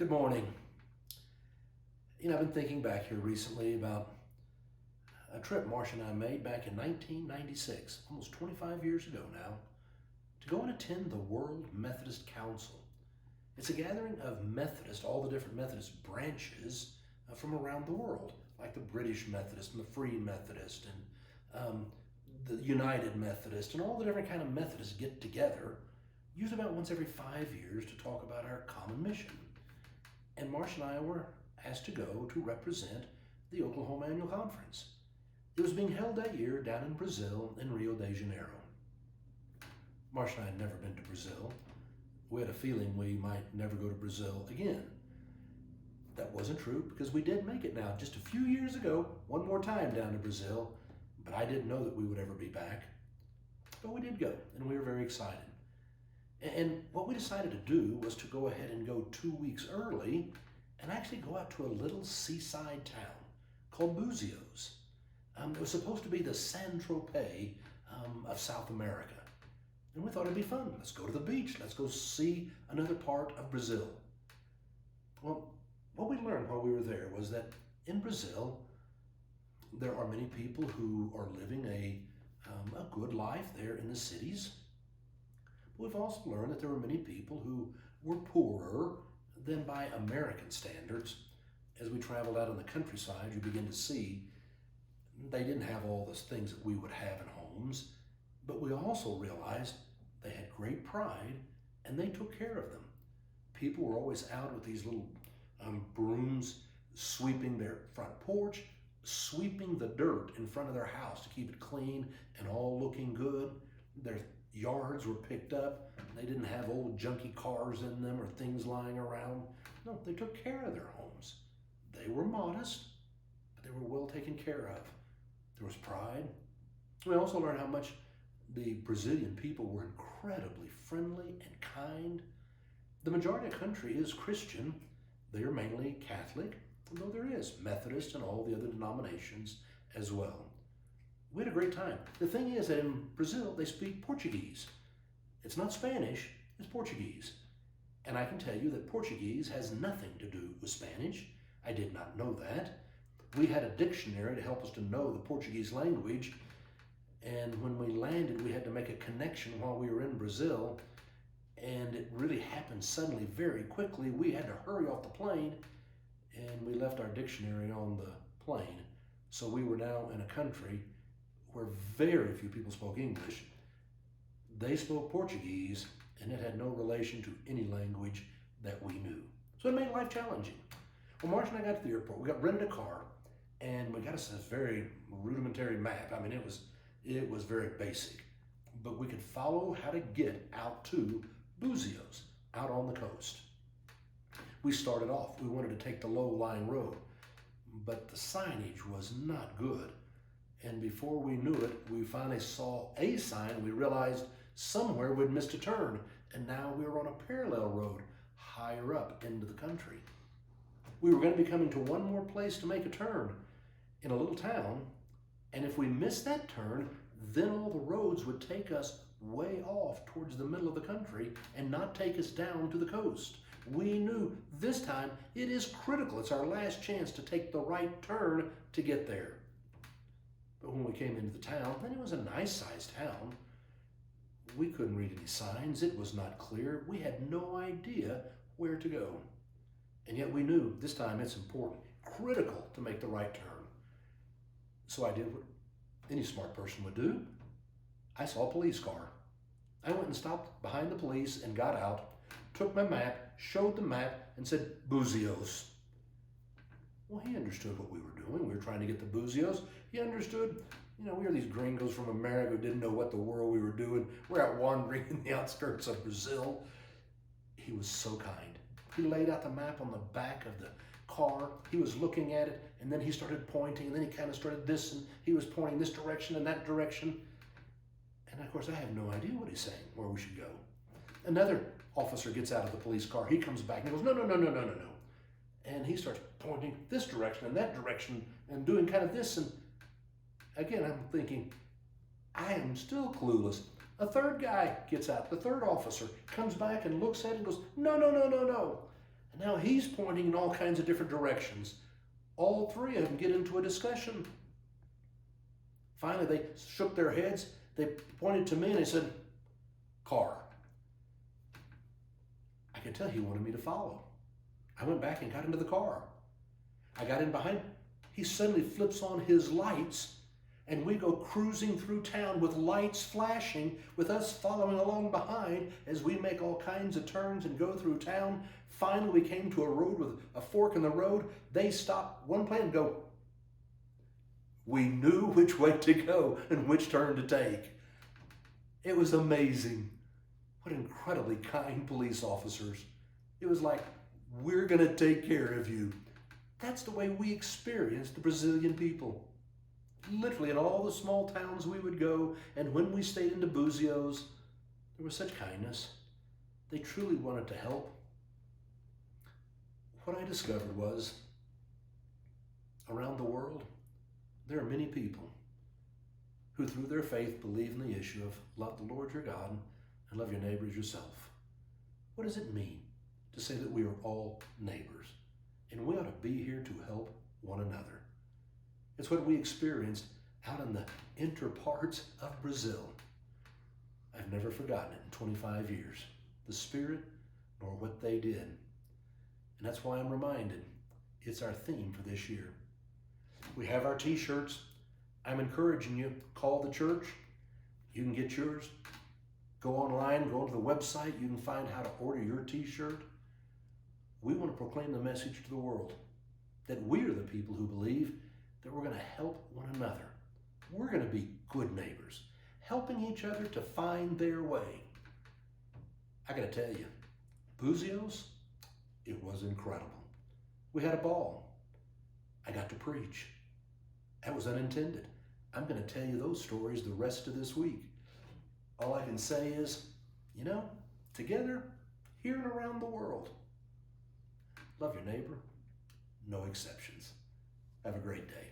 Good morning. I've been thinking back here recently about a trip Marsha and I made back in 1996, almost 25 years ago now, to go and attend the World Methodist Council. It's a gathering of Methodists, all the different Methodist branches from around the world, like the British Methodist and the Free Methodist and the United Methodist, and all the different kind of Methodists get together, usually about once every 5 years, to talk about our common mission. And Marsha and I were asked to go to represent the Oklahoma Annual Conference. It was being held that year down in Brazil, in Rio de Janeiro. Marsha and I had never been to Brazil. We had a feeling we might never go to Brazil again. That wasn't true, because we did make it now just a few years ago, one more time down to Brazil, but I didn't know that we would ever be back. But we did go, and we were very excited. And what we decided to do was to go ahead and go 2 weeks early and actually go out to a little seaside town called Buzios. It was supposed to be the San Tropez of South America. And we thought it'd be fun. Let's go to the beach. Let's go see another part of Brazil. Well, what we learned while we were there was that in Brazil, there are many people who are living a good life there in the cities. We've also learned that there were many people who were poorer than by American standards. As we traveled out in the countryside, you begin to see they didn't have all the things that we would have in homes, but we also realized they had great pride and they took care of them. People were always out with these little brooms, sweeping their front porch, sweeping the dirt in front of their house to keep it clean and all looking good. Their yards were picked up. They didn't have old junky cars in them or things lying around. No, they took care of their homes. They were modest, but they were well taken care of. There was pride. We also learned how much the Brazilian people were incredibly friendly and kind. The majority of the country is Christian. They are mainly Catholic, though there is Methodist and all the other denominations as well. We had a great time. The thing is that in Brazil, they speak Portuguese. It's not Spanish, it's Portuguese. And I can tell you that Portuguese has nothing to do with Spanish. I did not know that. We had a dictionary to help us to know the Portuguese language. And when we landed, we had to make a connection while we were in Brazil. And it really happened suddenly, very quickly. We had to hurry off the plane, and we left our dictionary on the plane. So we were now in a country where very few people spoke English. They spoke Portuguese, and it had no relation to any language that we knew. So it made life challenging. Well, Marsha and I got to the airport. We rented a car, and we got us this very rudimentary map. I mean, it was very basic, but we could follow how to get out to Buzios, out on the coast. We started off. We wanted to take the low-lying road, but the signage was not good. And before we knew it, we finally saw a sign. We realized somewhere we'd missed a turn, and now we were on a parallel road higher up into the country. We were going to be coming to one more place to make a turn in a little town, and if we missed that turn, then all the roads would take us way off towards the middle of the country and not take us down to the coast. We knew this time it is critical. It's our last chance to take the right turn to get there. But when we came into the town, then it was a nice-sized town. We couldn't read any signs. It was not clear. We had no idea where to go. And yet we knew this time it's important, critical to make the right turn. So I did what any smart person would do. I saw a police car. I went and stopped behind the police and got out, took my map, showed the map, and said, Buzios. Well, he understood what we were doing. We were trying to get to Buzios. He understood, we were these gringos from America who didn't know what the world we were doing. We're out wandering in the outskirts of Brazil. He was so kind. He laid out the map on the back of the car. He was looking at it, and then he started pointing, and then he kind of started this, and he was pointing this direction and that direction. And of course, I have no idea what he's saying, where we should go. Another officer gets out of the police car. He comes back and he goes, no. And he starts pointing this direction and that direction and doing kind of this. And again, I'm thinking, I am still clueless. A third guy gets out. The third officer comes back and looks at it and goes, no. And now he's pointing in all kinds of different directions. All three of them get into a discussion. Finally, they shook their heads. They pointed to me and they said, car. I could tell he wanted me to follow. I went back and got into the car. I got in behind. He suddenly flips on his lights and we go cruising through town with lights flashing, with us following along behind as we make all kinds of turns and go through town. Finally, we came to a road with a fork in the road. They stopped one place and go. We knew which way to go and which turn to take. It was amazing. What incredibly kind police officers. It was like, we're going to take care of you. That's the way we experienced the Brazilian people. Literally in all the small towns we would go, and when we stayed in Búzios, there was such kindness. They truly wanted to help. What I discovered was, around the world, there are many people who through their faith believe in the issue of love the Lord your God and love your neighbor as yourself. What does it mean to say that we are all neighbors and we ought to be here to help one another? It's what we experienced out in the inner parts of Brazil. I've never forgotten it in 25 years. The spirit nor what they did. And that's why I'm reminded it's our theme for this year. We have our t-shirts. I'm encouraging you, call the church. You can get yours. Go online, go to the website. You can find how to order your t-shirt. We want to proclaim the message to the world that we are the people who believe that we're going to help one another. We're going to be good neighbors, helping each other to find their way. I got to tell you, Búzios, it was incredible. We had a ball. I got to preach. That was unintended. I'm going to tell you those stories the rest of this week. All I can say is, together, here and around the world, love your neighbor, no exceptions. Have a great day.